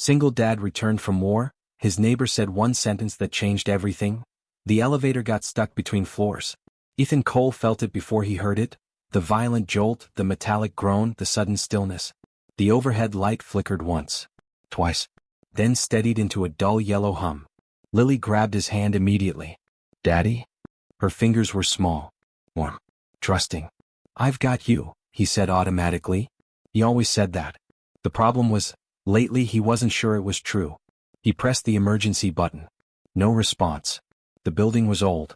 Single dad returned from war, his neighbor said one sentence that changed everything. The elevator got stuck between floors. Ethan Cole felt it before he heard it, the violent jolt, the metallic groan, the sudden stillness. The overhead light flickered once, twice, then steadied into a dull yellow hum. Lily grabbed his hand immediately. "Daddy?" Her fingers were small, warm, trusting. "I've got you," he said automatically. He always said that. The problem was, lately he wasn't sure it was true. He pressed the emergency button. No response. The building was old.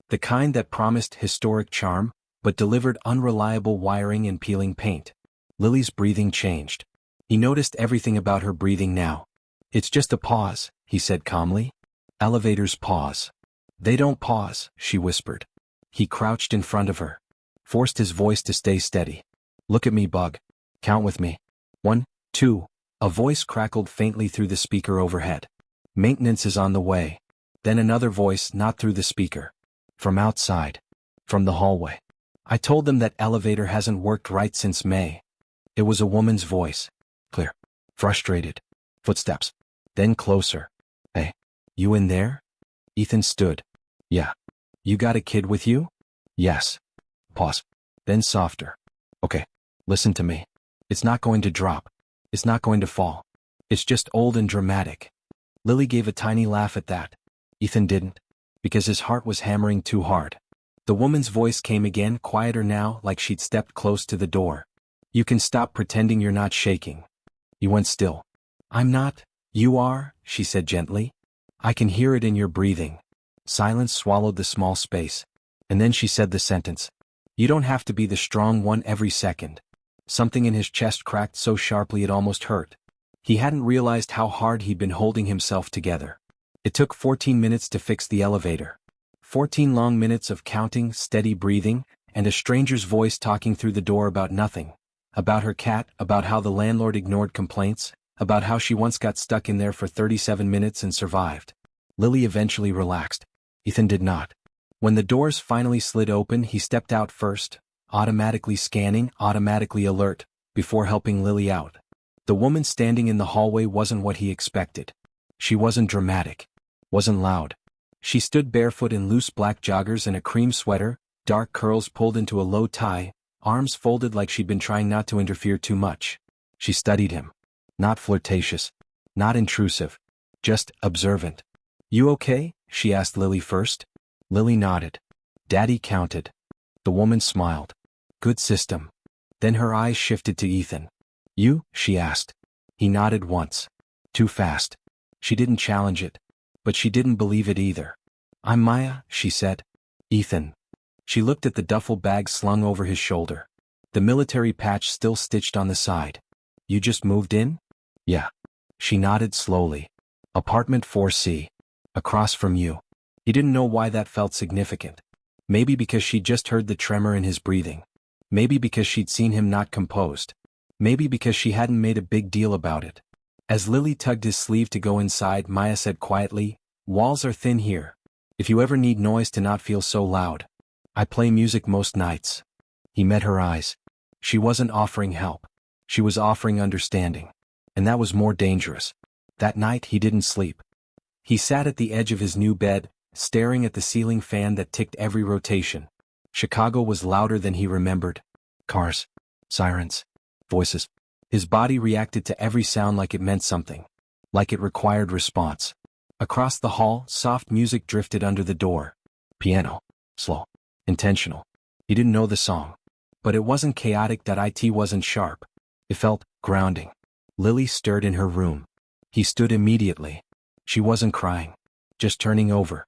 The kind that promised historic charm, but delivered unreliable wiring and peeling paint. Lily's breathing changed. He noticed everything about her breathing now. "It's just a pause," he said calmly. "Elevators pause." "They don't pause," she whispered. He crouched in front of her, forced his voice to stay steady. "Look at me, Bug. Count with me. 1, 2. A voice crackled faintly through the speaker overhead. "Maintenance is on the way." Then another voice, not through the speaker. From outside. From the hallway. "I told them that elevator hasn't worked right since May." It was a woman's voice. Clear. Frustrated. Footsteps. Then closer. "Hey, you in there?" Ethan stood. "Yeah." "You got a kid with you?" "Yes." Pause. Then softer. "Okay. Listen to me. It's not going to drop. It's not going to fall. It's just old and dramatic." Lily gave a tiny laugh at that. Ethan didn't, because his heart was hammering too hard. The woman's voice came again, quieter now, like she'd stepped close to the door. "You can stop pretending you're not shaking." He went still. "I'm not." "You are," she said gently. "I can hear it in your breathing." Silence swallowed the small space. And then she said the sentence. "You don't have to be the strong one every second." Something in his chest cracked so sharply it almost hurt. He hadn't realized how hard he'd been holding himself together. It took 14 minutes to fix the elevator. 14 long minutes of counting, steady breathing, and a stranger's voice talking through the door about nothing. About her cat, about how the landlord ignored complaints, about how she once got stuck in there for 37 minutes and survived. Lily eventually relaxed. Ethan did not. When the doors finally slid open, he stepped out first, automatically scanning, automatically alert, before helping Lily out. The woman standing in the hallway wasn't what he expected. She wasn't dramatic. Wasn't loud. She stood barefoot in loose black joggers and a cream sweater, dark curls pulled into a low tie, arms folded like she'd been trying not to interfere too much. She studied him. Not flirtatious. Not intrusive. Just observant. "You okay?" she asked Lily first. Lily nodded. "Daddy counted." The woman smiled. "Good system." Then her eyes shifted to Ethan. "You?" she asked. He nodded once. Too fast. She didn't challenge it. But she didn't believe it either. "I'm Maya," she said. "Ethan." She looked at the duffel bag slung over his shoulder. The military patch still stitched on the side. "You just moved in?" "Yeah." She nodded slowly. "Apartment 4C. Across from you." He didn't know why that felt significant. Maybe because she'd just heard the tremor in his breathing. Maybe because she'd seen him not composed. Maybe because she hadn't made a big deal about it. As Lily tugged his sleeve to go inside, Maya said quietly, "Walls are thin here. If you ever need noise to not feel so loud. I play music most nights." He met her eyes. She wasn't offering help. She was offering understanding. And that was more dangerous. That night he didn't sleep. He sat at the edge of his new bed, staring at the ceiling fan that ticked every rotation. Chicago was louder than he remembered. Cars. Sirens. Voices. His body reacted to every sound like it meant something. Like it required response. Across the hall, soft music drifted under the door. Piano. Slow. Intentional. He didn't know the song. But it wasn't chaotic, that it wasn't sharp. It felt grounding. Lily stirred in her room. He stood immediately. She wasn't crying. Just turning over.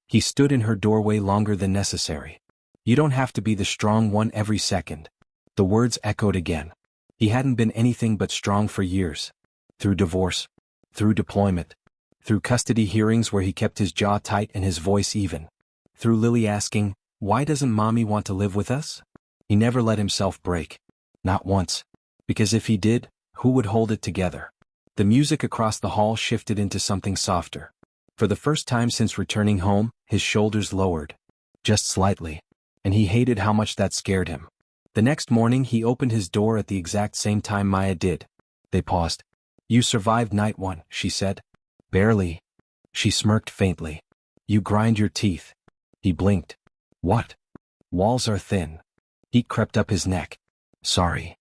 He stood in her doorway longer than necessary. "You don't have to be the strong one every second." The words echoed again. He hadn't been anything but strong for years. Through divorce. Through deployment. Through custody hearings where he kept his jaw tight and his voice even. Through Lily asking, "Why doesn't Mommy want to live with us?" He never let himself break. Not once. Because if he did, who would hold it together? The music across the hall shifted into something softer. For the first time since returning home, his shoulders lowered. Just slightly. And he hated how much that scared him. The next morning he opened his door at the exact same time Maya did. They paused. You survived night one, she said. Barely. She smirked faintly. You grind your teeth. He blinked. What? Walls are thin. Heat crept up his neck. Sorry.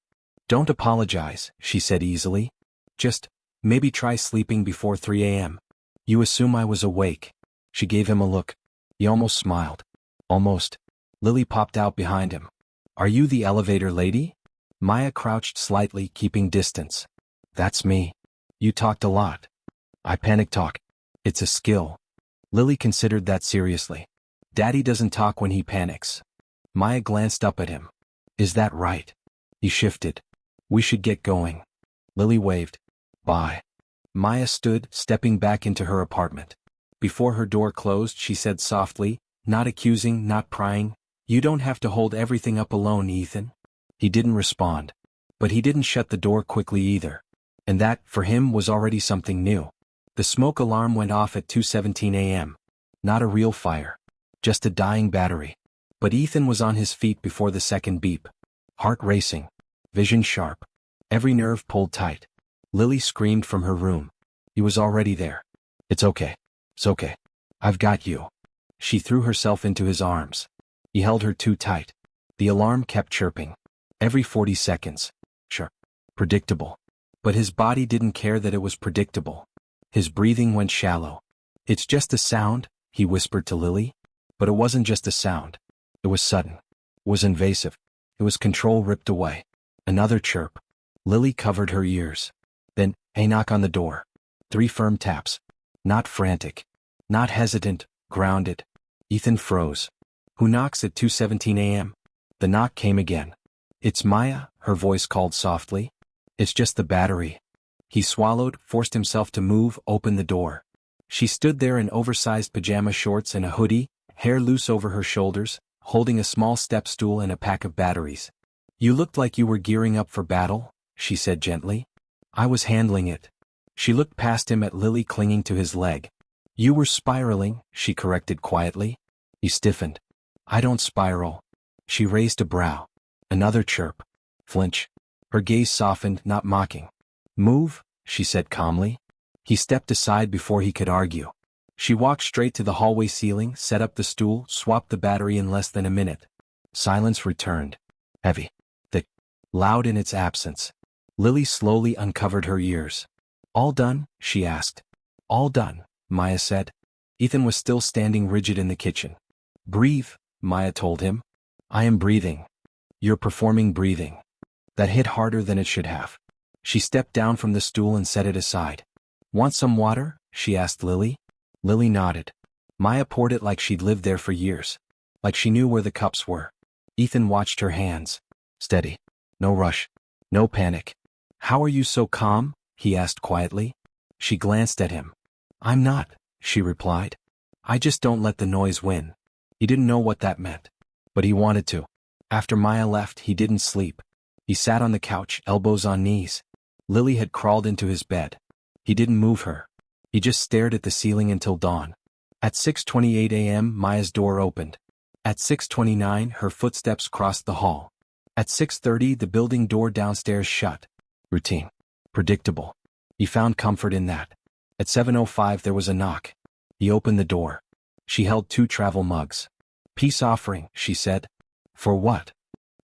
Don't apologize, she said easily. Just, maybe try sleeping before 3 a.m. You assume I was awake. She gave him a look. He almost smiled. Almost. Lily popped out behind him. Are you the elevator lady? Maya crouched slightly, keeping distance. That's me. You talked a lot. I panic talk. It's a skill. Lily considered that seriously. Daddy doesn't talk when he panics. Maya glanced up at him. Is that right? He shifted. We should get going. Lily waved. Bye. Maya stood, stepping back into her apartment. Before her door closed, she said softly, not accusing, not prying, You don't have to hold everything up alone, Ethan. He didn't respond. But he didn't shut the door quickly either. And that, for him, was already something new. The smoke alarm went off at 2:17 a.m. Not a real fire. Just a dying battery. But Ethan was on his feet before the second beep. Heart racing. Vision sharp. Every nerve pulled tight. Lily screamed from her room. He was already there. It's okay. It's okay. I've got you. She threw herself into his arms. He held her too tight. The alarm kept chirping. Every 40 seconds. Sure. Predictable. But his body didn't care that it was predictable. His breathing went shallow. It's just a sound, he whispered to Lily. But it wasn't just a sound. It was sudden. It was invasive. It was control ripped away. Another chirp. Lily covered her ears. Then, a knock on the door. 3 firm taps. Not frantic. Not hesitant, grounded. Ethan froze. Who knocks at 2:17 a.m.? The knock came again. It's Maya, her voice called softly. It's just the battery. He swallowed, forced himself to move, opened the door. She stood there in oversized pajama shorts and a hoodie, hair loose over her shoulders, holding a small step stool and a pack of batteries. You looked like you were gearing up for battle, she said gently. I was handling it. She looked past him at Lily clinging to his leg. You were spiraling, she corrected quietly. He stiffened. I don't spiral. She raised a brow. Another chirp. Flinch. Her gaze softened, not mocking. Move, she said calmly. He stepped aside before he could argue. She walked straight to the hallway ceiling, set up the stool, swapped the battery in less than a minute. Silence returned. Heavy. Thick. Loud in its absence. Lily slowly uncovered her ears. All done? She asked. All done, Maya said. Ethan was still standing rigid in the kitchen. Breathe, Maya told him. I am breathing. You're performing breathing. That hit harder than it should have. She stepped down from the stool and set it aside. Want some water? She asked Lily. Lily nodded. Maya poured it like she'd lived there for years. Like she knew where the cups were. Ethan watched her hands. Steady. No rush. No panic. How are you so calm? He asked quietly. She glanced at him. I'm not, she replied. I just don't let the noise win. He didn't know what that meant. But he wanted to. After Maya left, he didn't sleep. He sat on the couch, elbows on knees. Lily had crawled into his bed. He didn't move her. He just stared at the ceiling until dawn. At 6:28 a.m., Maya's door opened. At 6:29, her footsteps crossed the hall. At 6:30, the building door downstairs shut. Routine. Predictable. He found comfort in that. At 7:05, there was a knock. He opened the door. She held 2 travel mugs. Peace offering, she said. For what?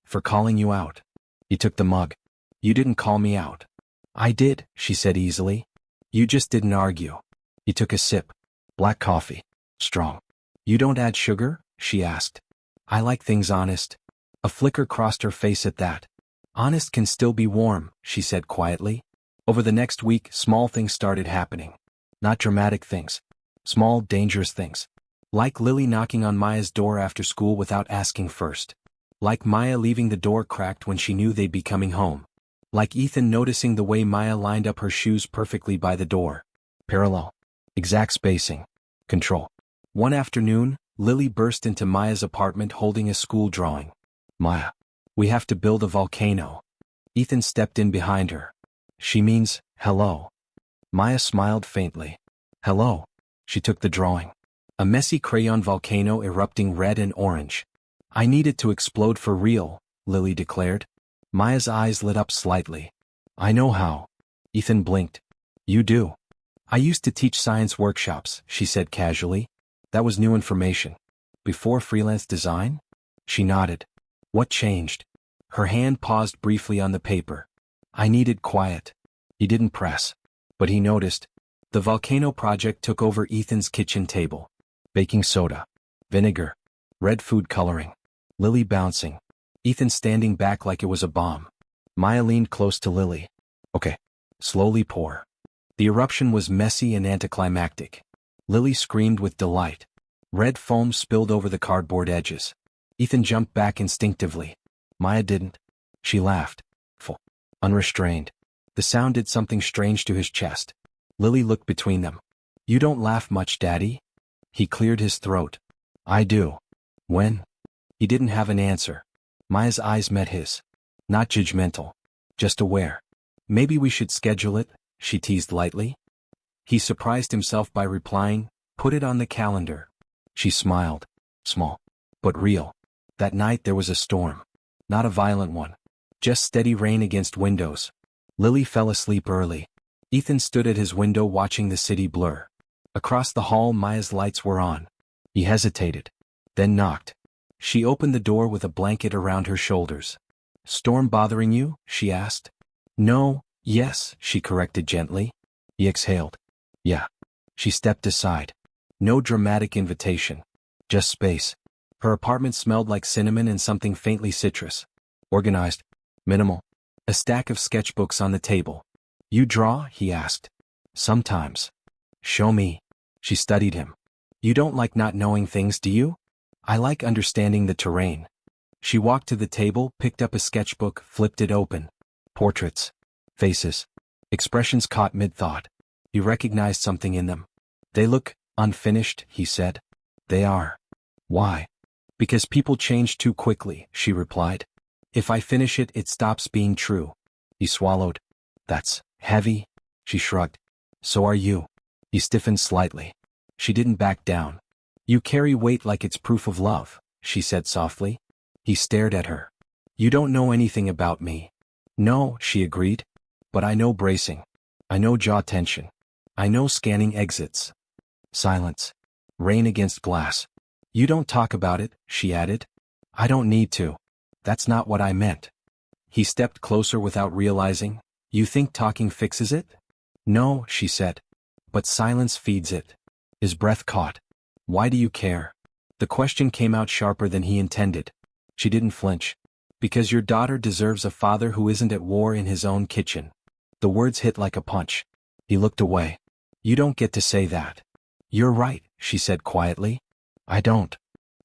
For calling you out. He took the mug. You didn't call me out. I did, she said easily. You just didn't argue. He took a sip. Black coffee. Strong. You don't add sugar? She asked. I like things honest. A flicker crossed her face at that. Honest can still be warm, she said quietly. Over the next week, small things started happening. Not dramatic things. Small, dangerous things. Like Lily knocking on Maya's door after school without asking first. Like Maya leaving the door cracked when she knew they'd be coming home. Like Ethan noticing the way Maya lined up her shoes perfectly by the door. Parallel. Exact spacing. Control. One afternoon, Lily burst into Maya's apartment holding a school drawing. Maya. We have to build a volcano. Ethan stepped in behind her. She means, hello. Maya smiled faintly. Hello. She took the drawing. A messy crayon volcano erupting red and orange. I need it to explode for real, Lily declared. Maya's eyes lit up slightly. I know how. Ethan blinked. You do. I used to teach science workshops, she said casually. That was new information. Before freelance design? She nodded. What changed? Her hand paused briefly on the paper. I needed quiet. He didn't press. But he noticed. The volcano project took over Ethan's kitchen table. Baking soda. Vinegar. Red food coloring. Lily bouncing. Ethan standing back like it was a bomb. Maya leaned close to Lily. Okay. Slowly pour. The eruption was messy and anticlimactic. Lily screamed with delight. Red foam spilled over the cardboard edges. Ethan jumped back instinctively. Maya didn't. She laughed. Full. Unrestrained. The sound did something strange to his chest. Lily looked between them. You don't laugh much, Daddy? He cleared his throat. I do. When? He didn't have an answer. Maya's eyes met his. Not judgmental. Just aware. Maybe we should schedule it, she teased lightly. He surprised himself by replying, put it on the calendar. She smiled. Small. But real. That night there was a storm. Not a violent one. Just steady rain against windows. Lily fell asleep early. Ethan stood at his window watching the city blur. Across the hall Maya's lights were on. He hesitated. Then knocked. She opened the door with a blanket around her shoulders. Storm bothering you? She asked. No, yes, she corrected gently. He exhaled. Yeah. She stepped aside. No dramatic invitation. Just space. Her apartment smelled like cinnamon and something faintly citrus. Organized. Minimal. A stack of sketchbooks on the table. You draw? He asked. Sometimes. Show me. She studied him. You don't like not knowing things, do you? I like understanding the terrain. She walked to the table, picked up a sketchbook, flipped it open. Portraits. Faces. Expressions caught mid-thought. He recognized something in them. They look unfinished, he said. They are. Why? Because people change too quickly, she replied. If I finish it, it stops being true. He swallowed. That's heavy, she shrugged. So are you. He stiffened slightly. She didn't back down. You carry weight like it's proof of love, she said softly. He stared at her. You don't know anything about me. No, she agreed. But I know bracing. I know jaw tension. I know scanning exits. Silence. Rain against glass. You don't talk about it, she added. I don't need to. That's not what I meant. He stepped closer without realizing. You think talking fixes it? No, she said. But silence feeds it. His breath caught. Why do you care? The question came out sharper than he intended. She didn't flinch. Because your daughter deserves a father who isn't at war in his own kitchen. The words hit like a punch. He looked away. You don't get to say that. You're right, she said quietly. I don't.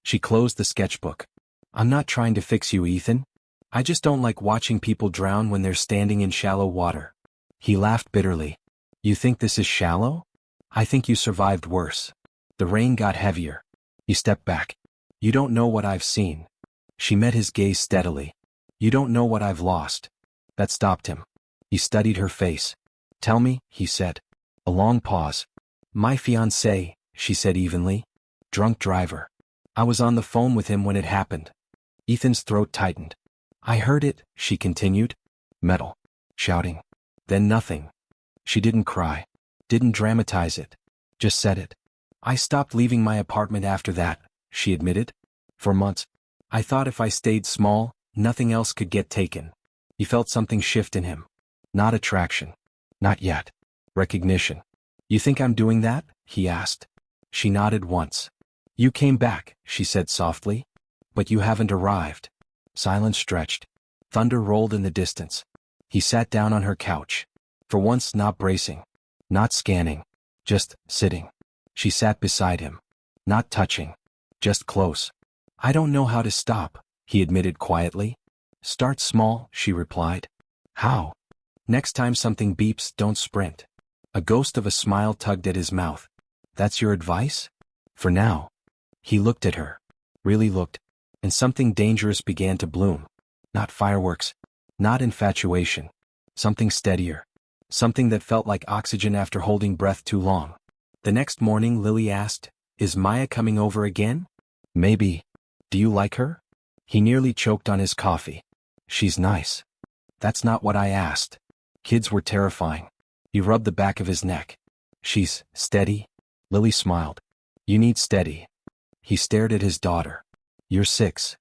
She closed the sketchbook. I'm not trying to fix you, Ethan. I just don't like watching people drown when they're standing in shallow water. He laughed bitterly. You think this is shallow? I think you survived worse. The rain got heavier. He stepped back. You don't know what I've seen. She met his gaze steadily. You don't know what I've lost. That stopped him. He studied her face. Tell me, he said. A long pause. My fiancé, she said evenly. Drunk driver. I was on the phone with him when it happened. Ethan's throat tightened. I heard it, she continued. Metal. Shouting. Then nothing. She didn't cry. Didn't dramatize it. Just said it. I stopped leaving my apartment after that, she admitted. For months. I thought if I stayed small, nothing else could get taken. He felt something shift in him. Not attraction. Not yet. Recognition. You think I'm doing that? He asked. She nodded once. You came back, she said softly. But you haven't arrived. Silence stretched. Thunder rolled in the distance. He sat down on her couch. For once not bracing. Not scanning. Just sitting. She sat beside him. Not touching. Just close. I don't know how to stop, he admitted quietly. Start small, she replied. How? Next time something beeps, don't sprint. A ghost of a smile tugged at his mouth. That's your advice? For now. He looked at her. Really looked. And something dangerous began to bloom. Not fireworks. Not infatuation. Something steadier. Something that felt like oxygen after holding breath too long. The next morning Lily asked, Is Maya coming over again? Maybe. Do you like her? He nearly choked on his coffee. She's nice. That's not what I asked. Kids were terrifying. He rubbed the back of his neck. She's steady? Lily smiled. You need steady. He stared at his daughter. You're 6.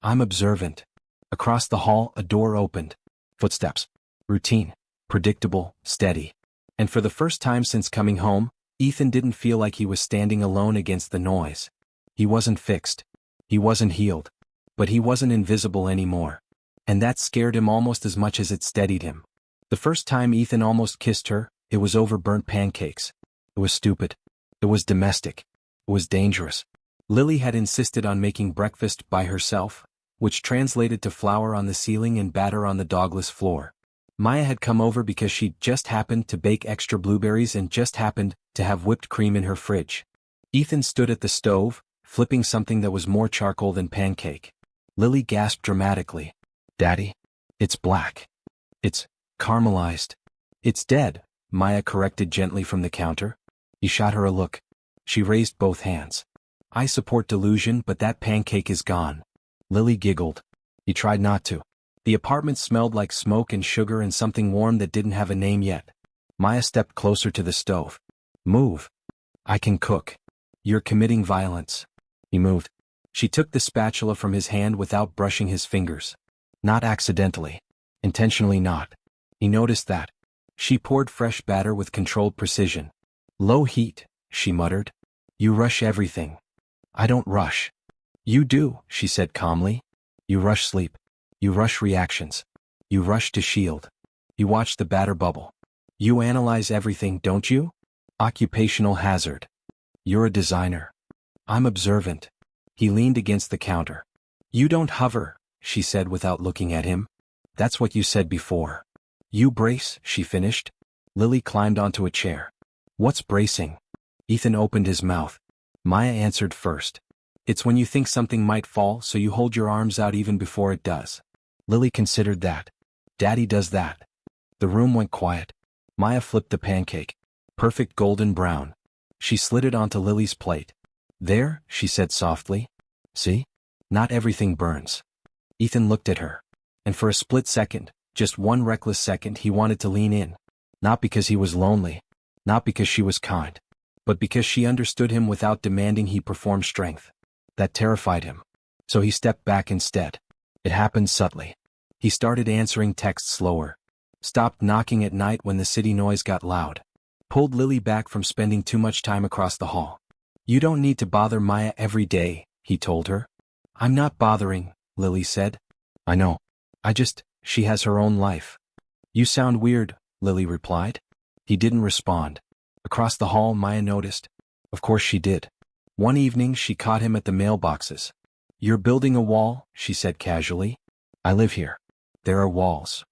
I'm observant. Across the hall, a door opened. Footsteps. Routine. Predictable, steady. And for the first time since coming home, Ethan didn't feel like he was standing alone against the noise. He wasn't fixed. He wasn't healed. But he wasn't invisible anymore. And that scared him almost as much as it steadied him. The first time Ethan almost kissed her, it was over burnt pancakes. It was stupid. It was domestic. It was dangerous. Lily had insisted on making breakfast by herself, which translated to flour on the ceiling and batter on the dogless floor. Maya had come over because she just happened to bake extra blueberries and just happened to have whipped cream in her fridge. Ethan stood at the stove, flipping something that was more charcoal than pancake. Lily gasped dramatically. Daddy? It's black. It's caramelized. It's dead, Maya corrected gently from the counter. He shot her a look. She raised both hands. I support delusion, but that pancake is gone. Lily giggled. He tried not to. The apartment smelled like smoke and sugar and something warm that didn't have a name yet. Maya stepped closer to the stove. Move. I can cook. You're committing violence. He moved. She took the spatula from his hand without brushing his fingers. Not accidentally. Intentionally not. He noticed that. She poured fresh batter with controlled precision. Low heat, she muttered. You rush everything. I don't rush. You do, she said calmly. You rush sleep. You rush reactions. You rush to shield. You watch the batter bubble. You analyze everything, don't you? Occupational hazard. You're a designer. I'm observant. He leaned against the counter. You don't hover, she said without looking at him. That's what you said before. You brace, she finished. Lily climbed onto a chair. What's bracing? Ethan opened his mouth. Maya answered first. It's when you think something might fall, so you hold your arms out even before it does. Lily considered that. Daddy does that. The room went quiet. Maya flipped the pancake. Perfect golden brown. She slid it onto Lily's plate. There, she said softly. See? Not everything burns. Ethan looked at her. And for a split second, just one reckless second, he wanted to lean in. Not because he was lonely. Not because she was kind. But because she understood him without demanding he perform strength. That terrified him. So he stepped back instead. It happened subtly. He started answering texts slower. Stopped knocking at night when the city noise got loud. Pulled Lily back from spending too much time across the hall. You don't need to bother Maya every day, he told her. I'm not bothering, Lily said. I know. She has her own life. You sound weird, Lily replied. He didn't respond. Across the hall, Maya noticed. Of course she did. One evening she caught him at the mailboxes. You're building a wall, she said casually. I live here. There are walls.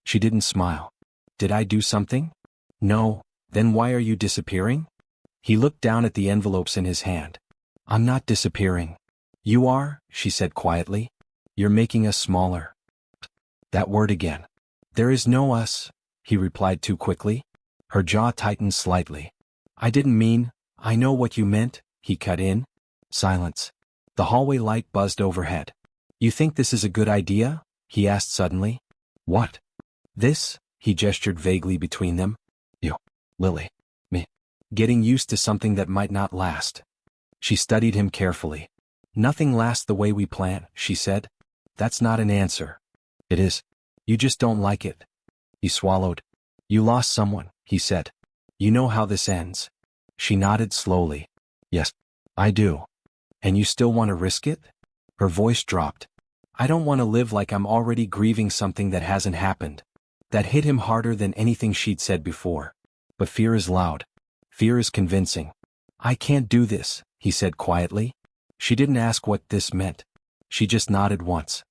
She didn't smile. Did I do something? No. Then why are you disappearing? He looked down at the envelopes in his hand. I'm not disappearing. You are, she said quietly. You're making us smaller. That word again. There is no us, he replied too quickly. Her jaw tightened slightly. I didn't mean, I know what you meant, he cut in. Silence. The hallway light buzzed overhead. You think this is a good idea? He asked suddenly. What? This? He gestured vaguely between them. You. Lily. Me. Getting used to something that might not last. She studied him carefully. Nothing lasts the way we plan, she said. That's not an answer. It is. You just don't like it. He swallowed. You lost someone, he said. You know how this ends. She nodded slowly. Yes, I do. And you still want to risk it? Her voice dropped. I don't want to live like I'm already grieving something that hasn't happened. That hit him harder than anything she'd said before. But fear is loud. Fear is convincing. I can't do this, he said quietly. She didn't ask what this meant. She just nodded once.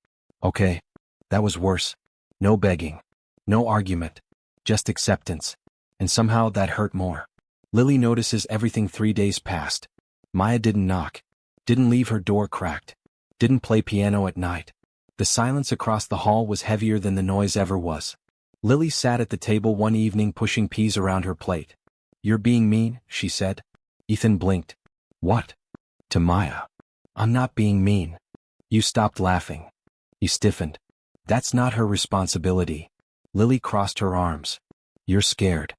Okay. That was worse. No begging. No argument. Just acceptance. And somehow that hurt more. Lily notices everything 3 days passed. Maya didn't knock. Didn't leave her door cracked. Didn't play piano at night. The silence across the hall was heavier than the noise ever was. Lily sat at the table one evening pushing peas around her plate. You're being mean, she said. Ethan blinked. What? To Maya. I'm not being mean. You stopped laughing. He stiffened. That's not her responsibility. Lily crossed her arms. You're scared.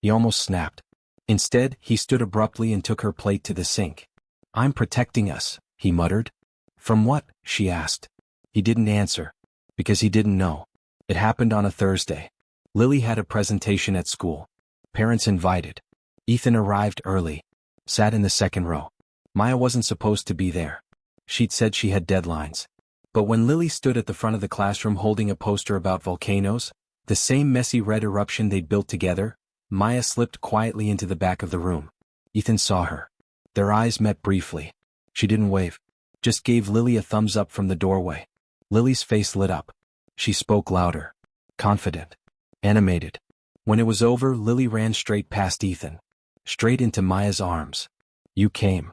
He almost snapped. Instead, he stood abruptly and took her plate to the sink. "I'm protecting us," he muttered. "From what?" she asked. He didn't answer. Because he didn't know. It happened on a Thursday. Lily had a presentation at school. Parents invited. Ethan arrived early. Sat in the second row. Maya wasn't supposed to be there. She'd said she had deadlines. But when Lily stood at the front of the classroom holding a poster about volcanoes, the same messy red eruption they'd built together, Maya slipped quietly into the back of the room. Ethan saw her. Their eyes met briefly. She didn't wave. Just gave Lily a thumbs up from the doorway. Lily's face lit up. She spoke louder. Confident. Animated. When it was over, Lily ran straight past Ethan. Straight into Maya's arms. "You came."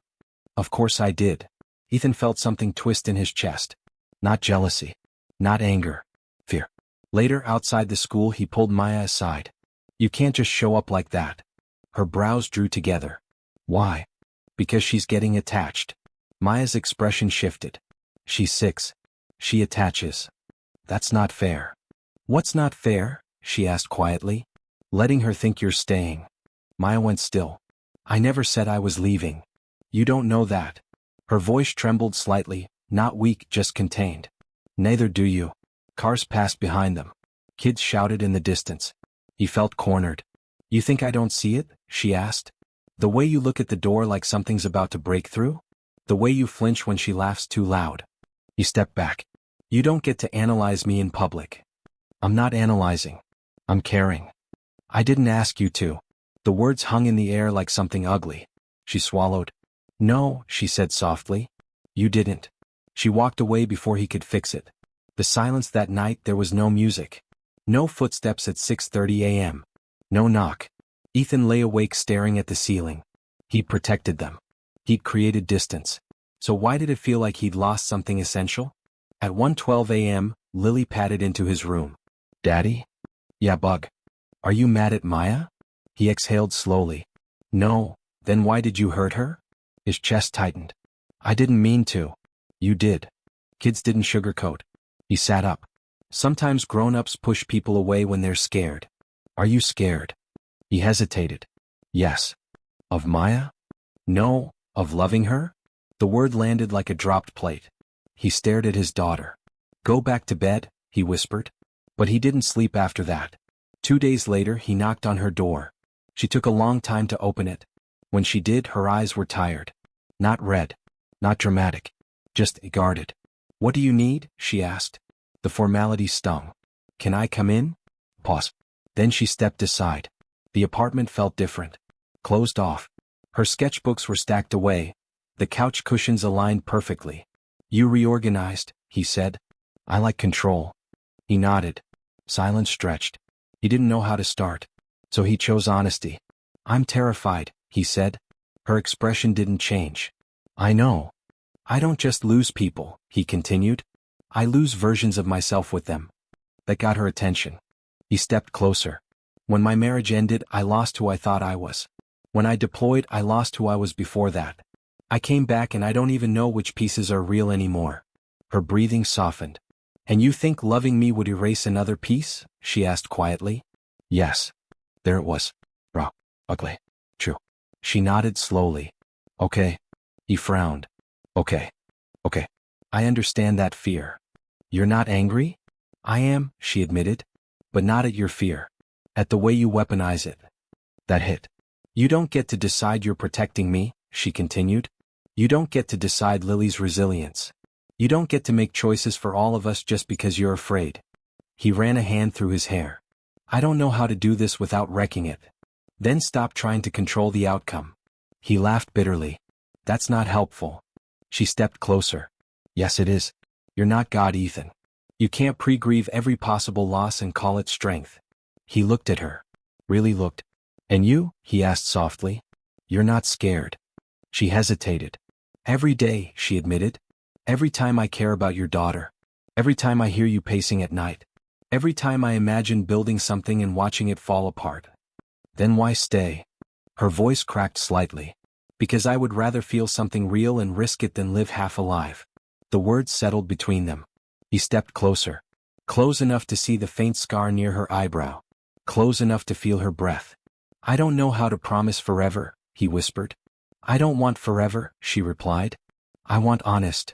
"Of course I did." Ethan felt something twist in his chest. Not jealousy. Not anger. Fear. Later, outside the school, he pulled Maya aside. "You can't just show up like that." Her brows drew together. "Why?" "Because she's getting attached." Maya's expression shifted. "She's 6. She attaches." "That's not fair." "What's not fair?" she asked quietly. "Letting her think you're staying." Maya went still. "I never said I was leaving." "You don't know that." Her voice trembled slightly, not weak, just contained. "Neither do you." Cars passed behind them. Kids shouted in the distance. He felt cornered. "You think I don't see it?" she asked. "The way you look at the door like something's about to break through? The way you flinch when she laughs too loud?" He stepped back. "You don't get to analyze me in public." "I'm not analyzing. I'm caring." "I didn't ask you to." The words hung in the air like something ugly. She swallowed. "No," she said softly. "You didn't." She walked away before he could fix it. The silence that night, there was no music. No footsteps at 6:30 a.m. No knock. Ethan lay awake staring at the ceiling. He'd protected them. He'd created distance. So why did it feel like he'd lost something essential? At 1:12 a.m., Lily padded into his room. "Daddy?" "Yeah, bug." "Are you mad at Maya?" He exhaled slowly. "No." "Then why did you hurt her?" His chest tightened. "I didn't mean to." "You did." Kids didn't sugarcoat. He sat up. "Sometimes grown-ups push people away when they're scared." "Are you scared?" He hesitated. "Yes." "Of Maya?" "No." "Of loving her?" The word landed like a dropped plate. He stared at his daughter. "Go back to bed," he whispered. But he didn't sleep after that. 2 days later, he knocked on her door. She took a long time to open it. When she did, her eyes were tired. Not red. Not dramatic. Just guarded. "What do you need?" she asked. The formality stung. "Can I come in?" Pause. Then she stepped aside. The apartment felt different. Closed off. Her sketchbooks were stacked away. The couch cushions aligned perfectly. "You reorganized," he said. "I like control." He nodded. Silence stretched. He didn't know how to start. So he chose honesty. "I'm terrified," he said. Her expression didn't change. "I know. I don't just lose people," he continued. "I lose versions of myself with them." That got her attention. He stepped closer. "When my marriage ended, I lost who I thought I was. When I deployed, I lost who I was before that. I came back and I don't even know which pieces are real anymore." Her breathing softened. "And you think loving me would erase another piece?" she asked quietly. "Yes." There it was. Raw. Ugly. True. She nodded slowly. "Okay." He frowned. "Okay. Okay. I understand that fear." "You're not angry?" "I am," she admitted. "But not at your fear. At the way you weaponize it." That hit. "You don't get to decide you're protecting me," she continued. "You don't get to decide Lily's resilience. You don't get to make choices for all of us just because you're afraid." He ran a hand through his hair. "I don't know how to do this without wrecking it." "Then stop trying to control the outcome." He laughed bitterly. "That's not helpful." She stepped closer. "Yes, it is. You're not God, Ethan. You can't pre-grieve every possible loss and call it strength." He looked at her. Really looked. "And you?" he asked softly. "You're not scared." She hesitated. "Every day," she admitted. "Every time I care about your daughter. Every time I hear you pacing at night. Every time I imagine building something and watching it fall apart." "Then why stay?" Her voice cracked slightly. "Because I would rather feel something real and risk it than live half alive." The words settled between them. He stepped closer. Close enough to see the faint scar near her eyebrow. Close enough to feel her breath. I don't know how to promise forever, he whispered. I don't want forever, she replied. I want honest.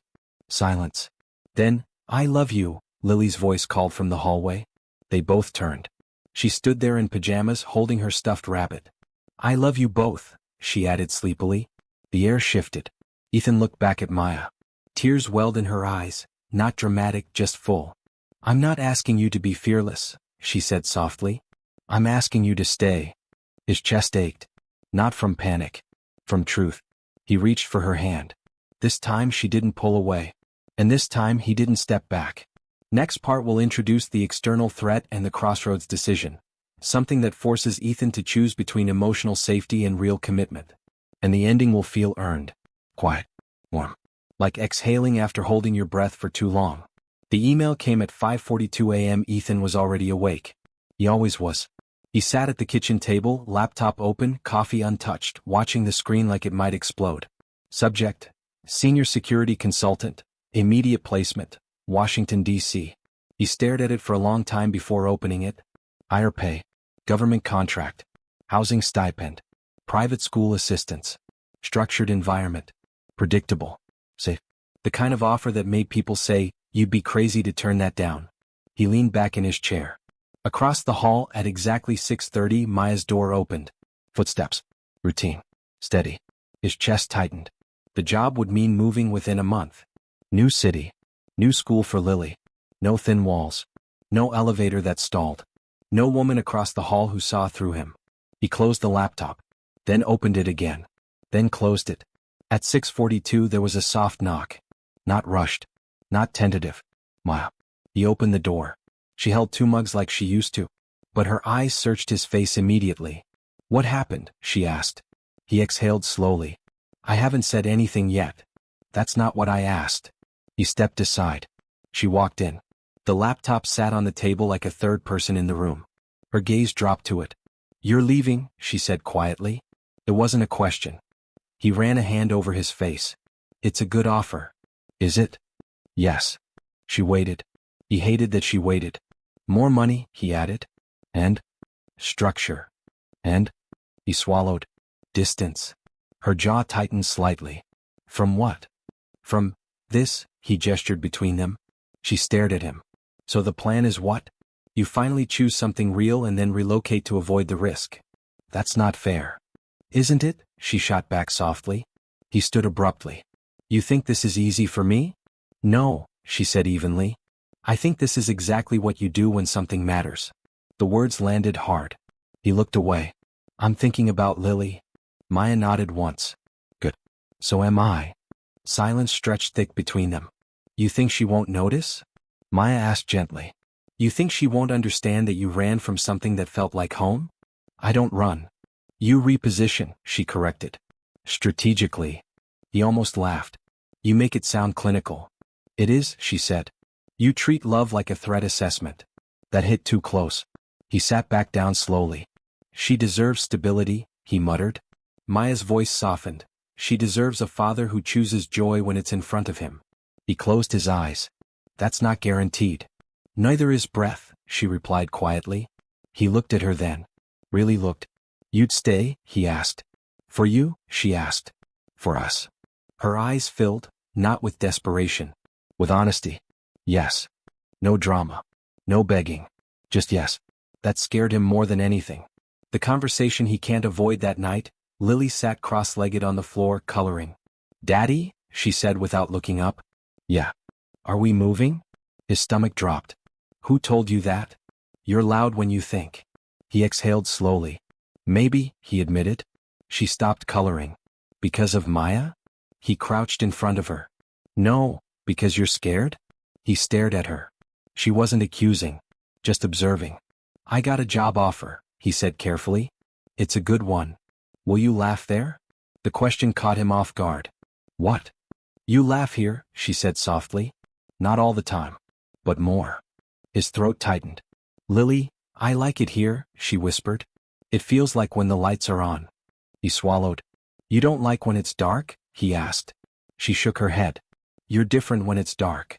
Silence. Then, I love you, Lily's voice called from the hallway. They both turned. She stood there in pajamas holding her stuffed rabbit. I love you both, she added sleepily. The air shifted. Ethan looked back at Maya. Tears welled in her eyes, not dramatic, just full. I'm not asking you to be fearless, she said softly. I'm asking you to stay. His chest ached. Not from panic. From truth. He reached for her hand. This time she didn't pull away. And this time he didn't step back. Next part will introduce the external threat and the crossroads decision. Something that forces Ethan to choose between emotional safety and real commitment. And the ending will feel earned. Quiet. Warm. Like exhaling after holding your breath for too long. The email came at 5:42 a.m. Ethan was already awake. He always was. He sat at the kitchen table, laptop open, coffee untouched, watching the screen like it might explode. Subject: Senior Security Consultant, Immediate Placement, Washington, D.C. He stared at it for a long time before opening it. Higher pay. Government contract. Housing stipend. Private school assistance. Structured environment. Predictable. Safe. The kind of offer that made people say, you'd be crazy to turn that down. He leaned back in his chair. Across the hall at exactly 6:30, Maya's door opened. Footsteps. Routine. Steady. His chest tightened. The job would mean moving within a month. New city. New school for Lily. No thin walls. No elevator that stalled. No woman across the hall who saw through him. He closed the laptop. Then opened it again. Then closed it. At 6:42 there was a soft knock. Not rushed. Not tentative. Maya. He opened the door. She held 2 mugs like she used to. But her eyes searched his face immediately. What happened? She asked. He exhaled slowly. I haven't said anything yet. That's not what I asked. He stepped aside. She walked in. The laptop sat on the table like a third person in the room. Her gaze dropped to it. You're leaving, she said quietly. It wasn't a question. He ran a hand over his face. It's a good offer. Is it? Yes. She waited. He hated that she waited. More money, he added. And? Structure. And? He swallowed. Distance. Her jaw tightened slightly. From what? From this, he gestured between them. She stared at him. So the plan is what? You finally choose something real and then relocate to avoid the risk. That's not fair. Isn't it? She shot back softly. He stood abruptly. You think this is easy for me? No, she said evenly. I think this is exactly what you do when something matters. The words landed hard. He looked away. I'm thinking about Lily. Maya nodded once. Good. So am I. Silence stretched thick between them. You think she won't notice? Maya asked gently. You think she won't understand that you ran from something that felt like home? I don't run. You reposition, she corrected. Strategically. He almost laughed. You make it sound clinical. It is, she said. You treat love like a threat assessment. That hit too close. He sat back down slowly. She deserves stability, he muttered. Maya's voice softened. She deserves a father who chooses joy when it's in front of him. He closed his eyes. That's not guaranteed. Neither is breath, she replied quietly. He looked at her then. Really looked. You'd stay? He asked. For you? She asked. For us. Her eyes filled, not with desperation. With honesty. Yes. No drama. No begging. Just yes. That scared him more than anything. The conversation he can't avoid that night. Lily sat cross-legged on the floor, coloring. Daddy? She said without looking up. Yeah. Are we moving? His stomach dropped. Who told you that? You're loud when you think. He exhaled slowly. Maybe, he admitted. She stopped coloring. Because of Maya? He crouched in front of her. No, because you're scared? He stared at her. She wasn't accusing, just observing. I got a job offer, he said carefully. It's a good one. Will you laugh there? The question caught him off guard. What? You laugh here, she said softly. Not all the time. But more. His throat tightened. Lily, I like it here, she whispered. It feels like when the lights are on. He swallowed. You don't like when it's dark? He asked. She shook her head. You're different when it's dark.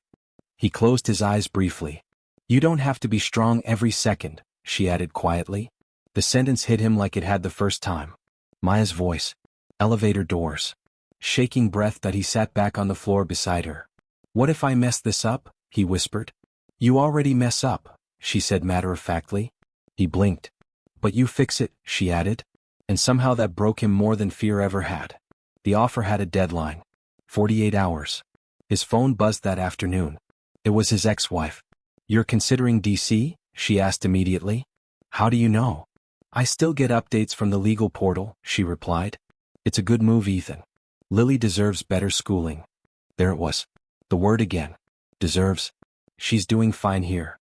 He closed his eyes briefly. You don't have to be strong every second, she added quietly. The sentence hit him like it had the first time. Maya's voice. Elevator doors. Shaking breath that he sat back on the floor beside her. What if I mess this up? He whispered. You already mess up, she said matter-of-factly. He blinked. But you fix it, she added. And somehow that broke him more than fear ever had. The offer had a deadline. 48 hours. His phone buzzed that afternoon. It was his ex-wife. You're considering DC? She asked immediately. How do you know? I still get updates from the legal portal, she replied. It's a good move, Ethan. Lily deserves better schooling. There it was. The word again. Deserves. She's doing fine here.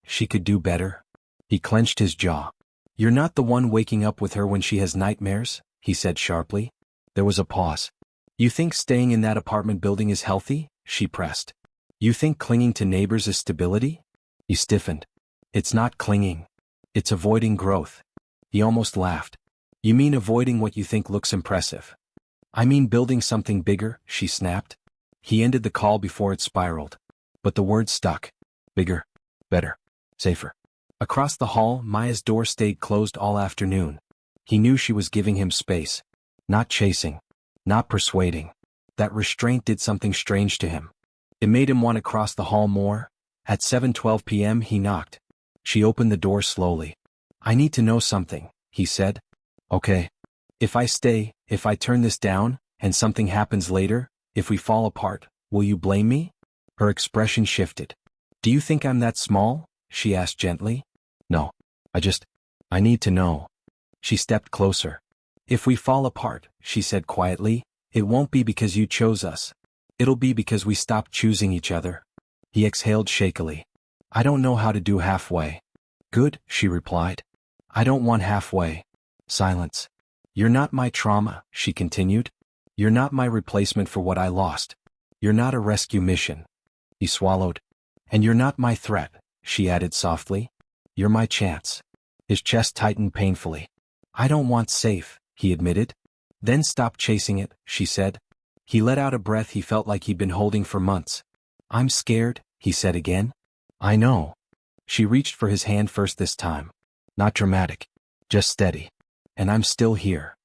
She could do better. He clenched his jaw. You're not the one waking up with her when she has nightmares, he said sharply. There was a pause. You think staying in that apartment building is healthy? She pressed. You think clinging to neighbors is stability? He stiffened. It's not clinging. It's avoiding growth. He almost laughed. You mean avoiding what you think looks impressive? I mean building something bigger, she snapped. He ended the call before it spiraled. But the word stuck. Bigger. Better. Safer. Across the hall, Maya's door stayed closed all afternoon. He knew she was giving him space. Not chasing. Not persuading. That restraint did something strange to him. It made him want to cross the hall more. At 7:12 p.m. he knocked. She opened the door slowly. I need to know something, he said. Okay. If I stay, if I turn this down, and something happens later, if we fall apart, will you blame me? Her expression shifted. Do you think I'm that small? She asked gently. No. I need to know. She stepped closer. If we fall apart, she said quietly, it won't be because you chose us. It'll be because we stopped choosing each other. He exhaled shakily. I don't know how to do halfway. Good, she replied. I don't want halfway. Silence. You're not my trauma, she continued. You're not my replacement for what I lost. You're not a rescue mission. He swallowed. And you're not my threat, she added softly. You're my chance. His chest tightened painfully. I don't want safe, he admitted. Then stop chasing it, she said. He let out a breath he felt like he'd been holding for months. I'm scared, he said again. I know. She reached for his hand first this time. Not dramatic. Just steady. And I'm still here.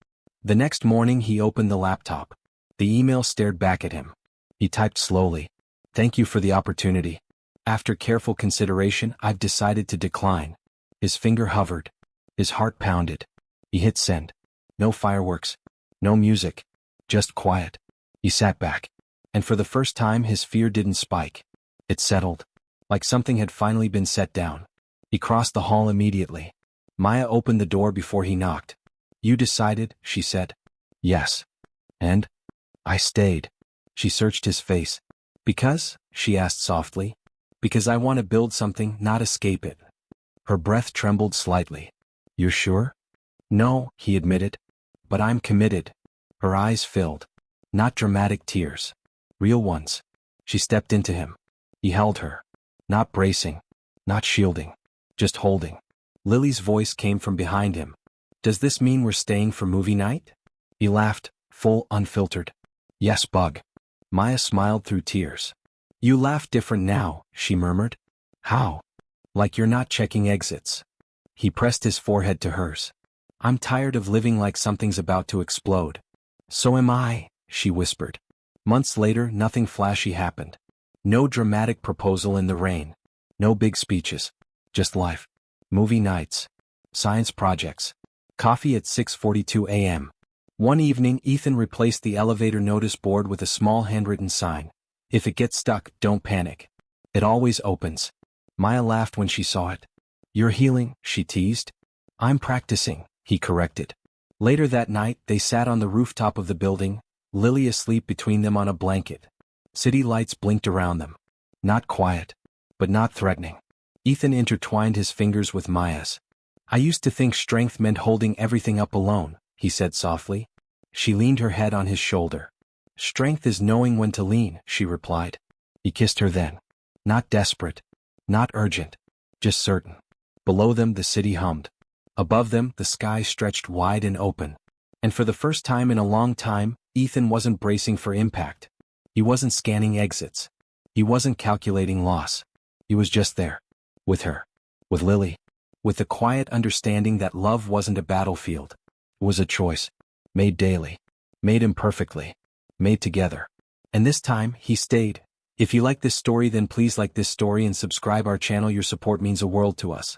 The next morning he opened the laptop. The email stared back at him. He typed slowly. Thank you for the opportunity. After careful consideration, I've decided to decline. His finger hovered. His heart pounded. He hit send. No fireworks. No music. Just quiet. He sat back. And for the first time his fear didn't spike. It settled. Like something had finally been set down. He crossed the hall immediately. Maya opened the door before he knocked. You decided, she said. Yes. And? I stayed. She searched his face. Because? She asked softly. Because I want to build something, not escape it. Her breath trembled slightly. You're sure? No, he admitted. But I'm committed. Her eyes filled. Not dramatic tears. Real ones. She stepped into him. He held her. Not bracing. Not shielding. Just holding. Lily's voice came from behind him. Does this mean we're staying for movie night? He laughed, full, unfiltered. Yes, bug. Maya smiled through tears. You laugh different now, she murmured. How? Like you're not checking exits. He pressed his forehead to hers. I'm tired of living like something's about to explode. So am I, she whispered. Months later, nothing flashy happened. No dramatic proposal in the rain. No big speeches. Just life. Movie nights. Science projects. Coffee at 6:42 a.m. One evening, Ethan replaced the elevator notice board with a small handwritten sign. If it gets stuck, don't panic. It always opens. Maya laughed when she saw it. You're healing, she teased. I'm practicing, he corrected. Later that night, they sat on the rooftop of the building, Lily asleep between them on a blanket. City lights blinked around them. Not quiet, but not threatening. Ethan intertwined his fingers with Maya's. I used to think strength meant holding everything up alone, he said softly. She leaned her head on his shoulder. Strength is knowing when to lean, she replied. He kissed her then. Not desperate. Not urgent. Just certain. Below them the city hummed. Above them the sky stretched wide and open. And for the first time in a long time, Ethan wasn't bracing for impact. He wasn't scanning exits. He wasn't calculating loss. He was just there. With her. With Lily. with the quiet understanding that love wasn't a battlefield. It was a choice. Made daily. Made imperfectly. Made together. And this time, he stayed. If you like this story, then please like this story and subscribe our channel. Your support means a world to us.